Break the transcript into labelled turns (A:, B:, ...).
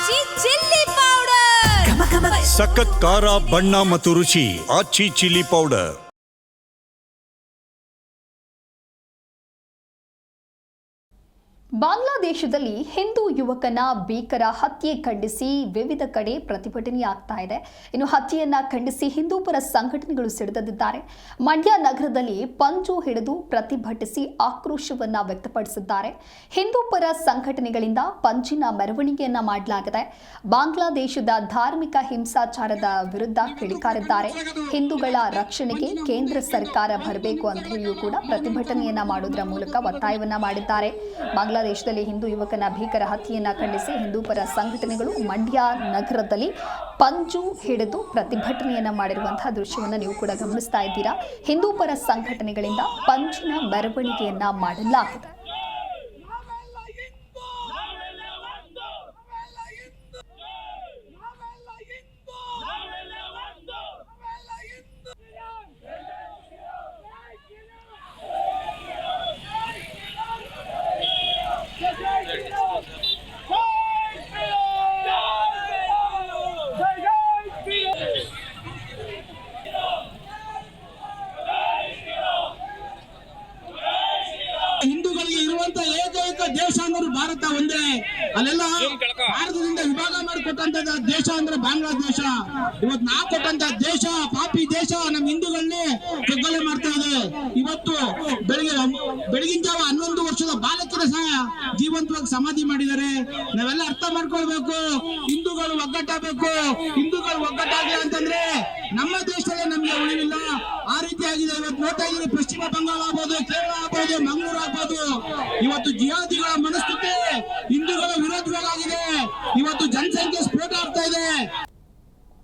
A: ಆಚಿ chilli powder
B: ಸಖತ್ ಖಾರ ಬಣ್ಣ ಮತ್ತು ರುಚಿ ಆಚಿ ಚಿಲ್ಲಿ ಪೌಡರ್.
C: ಬಾಂಗ್ಲಾದೇಶದಲ್ಲಿ ಹಿಂದೂ ಯುವಕನ ಭೀಕರ ಹತ್ಯೆ ಖಂಡಿಸಿ ವಿವಿಧ ಕಡೆ ಪ್ರತಿಭಟನೆ ಆಗ್ತಾ ಇದೆ. ಇನ್ನು ಹತ್ಯೆಯನ್ನ ಖಂಡಿಸಿ ಹಿಂದೂಪರ ಸಂಘಟನೆಗಳು ಸಿಡಿದಿದ್ದಾರೆ. ಮಂಡ್ಯ ನಗರದಲ್ಲಿ ಪಂಜು ಹಿಡಿದು ಪ್ರತಿಭಟಿಸಿ ಆಕ್ರೋಶವನ್ನ ವ್ಯಕ್ತಪಡಿಸಿದ್ದಾರೆ. ಹಿಂದೂಪರ ಸಂಘಟನೆಗಳಿಂದ ಪಂಜಿನ ಮೆರವಣಿಗೆಯನ್ನ ಮಾಡಲಾಗಿದೆ. ಬಾಂಗ್ಲಾದೇಶದ ಧಾರ್ಮಿಕ ಹಿಂಸಾಚಾರದ ವಿರುದ್ಧ ಕಿಡಿಕಾರಿದ್ದಾರೆ. ಹಿಂದೂಗಳ ರಕ್ಷಣೆಗೆ ಕೇಂದ್ರ ಸರ್ಕಾರ ಬರಬೇಕು ಅಂತ ಹೇಳಿಯೂ ಕೂಡ ಪ್ರತಿಭಟನೆಯನ್ನ ಮಾಡೋದರ ಮೂಲಕ ಒತ್ತಾಯವನ್ನ ಮಾಡಿದ್ದಾರೆ. ಬಾಂಗ್ಲಾದೇಶದಲ್ಲಿ ಹಿಂದೂ ಯುವಕನ ಭೀಕರ ಹತ್ಯೆಯನ್ನ ಖಂಡಿಸಿ ಹಿಂದೂಪರ ಸಂಘಟನೆಗಳು ಮಂಡ್ಯ ನಗರದಲ್ಲಿ ಪಂಜು ಹಿಡಿದು ಪ್ರತಿಭಟನೆಯನ್ನ ಮಾಡಿರುವಂತಹ ದೃಶ್ಯವನ್ನು ನೀವು ಕೂಡ ಗಮನಿಸ್ತಾ ಇದ್ದೀರಾ. ಹಿಂದೂಪರ ಸಂಘಟನೆಗಳಿಂದ ಪಂಜಿನ ಮೆರವಣಿಗೆಯನ್ನ ಮಾಡಲಾಗಿದೆ.
D: ಹಿಂದೂಗಳಿಗೆ ಇರುವಂತ ಏಕೈಕ ದೇಶ ಅಂದ್ರೆ ಭಾರತ ಒಂದೇ. ಅಲ್ಲೆಲ್ಲ ಭಾರತದಿಂದ ವಿಭಾಗ ಮಾಡಿಕೊಟ್ಟಂತ ದೇಶ ಅಂದ್ರೆ ಬಾಂಗ್ಲಾದೇಶ. ಇವತ್ತು ನಾ ಕೊಟ್ಟಂತ ದೇಶ ಪಾಪಿ ದೇಶ ನಮ್ಮ ಹಿಂದೂಗಳನ್ನೇ ಕಗ್ಗಲೆ ಮಾಡ್ತಾ ಇದೆ. ಇವತ್ತು ಬೆಳಗಿನ ಜಾವ 11 ವರ್ಷದ ಬಾಲಕಿನ ಸಹ ಜೀವಂತವಾಗಿ ಸಮಾಧಿ ಮಾಡಿದ್ದಾರೆ. ನಾವೆಲ್ಲ ಅರ್ಥ ಮಾಡ್ಕೊಳ್ಬೇಕು, ಹಿಂದೂಗಳು ಒಗ್ಗಟ್ಟಾಗಬೇಕು. ಹಿಂದೂಗಳು ಒಗ್ಗಟ್ಟಾಗಿಲ್ಲ ಅಂತಂದ್ರೆ ನಮ್ಮ ದೇಶದಲ್ಲೇ ನಮ್ಗೆ ಉಳಿವಿಲ್ಲ. ಆ ರೀತಿ ಆಗಿದೆ. ಇವತ್ತು ನೋಡ್ತಾ ಇದ್ದೀರಿ, ಪಶ್ಚಿಮ ಬಂಗಾಳ ಆಗ್ಬೋದು, ಕೇರಳ ಆಗ್ಬೋದು, ಮಂಗಳೂರು ಆಗ್ಬೋದು, ಇವತ್ತು ಜಿಹಾದಿಗಳ ಮನಸ್ಥಿತಿ ಹಿಂದೂಗಳ ವಿರೋಧವಾಗಿದೆ. ಇವತ್ತು ಜನಸಂಖ್ಯೆ